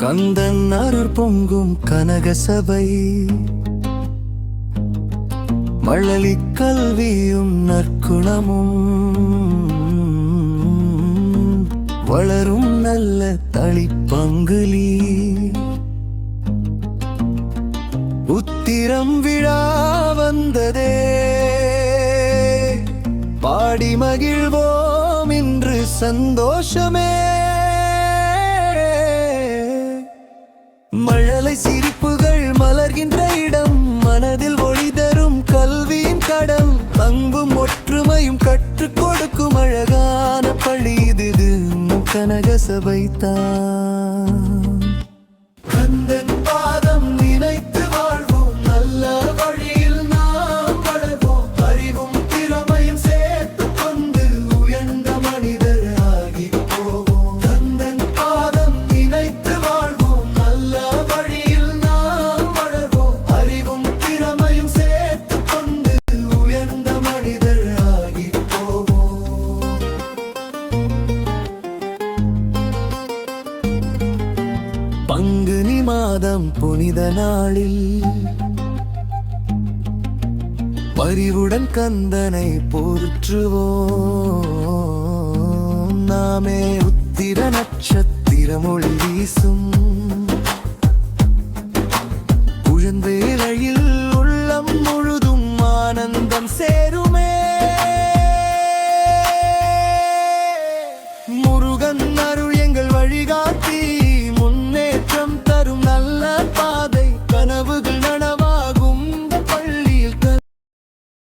கந்தன் அருள் பொங்கும் கனகசபை, மழலி கல்வியும் நற்குணமும் வளரும் நல்ல தளிப்பங்குலி. உத்திரம் விழா வந்ததே, பாடி மகிழ்வோம் இன்று சந்தோஷமே. மழலை சிரிப்புகள் மலர்கின்ற இடம், மனதில் ஒளி தரும் கல்வியின் கடம், அன்பும் ஒற்றுமையும் கற்றுக் கொடுக்கும் அழகான பள்ளி இது கனகசபைதான். கந்தன் பாதம் நினைத்து வாழ்வோம், நல்ல வழியில் நாம் வளர்வோம், அறிவும் திறமையும் சேர்த்து கொண்டு உயர்ந்த மனிதர் ஆகி போவோம். கந்தன் பாதம் நினைத்து வாழ்வோம், நல்ல வழியில் நாம் வளர்வோம், அறிவும் திறமையும் சேர்த்து கொண்டு உயர்ந்த மனிதர் ஆகி போவோம். பங்குனி மாதம் புனித நாளில் பரிவுடன் கந்தனை போற்றுவோம். நாமே உத்திர நட்சத்திரம் ஒளி வீசும்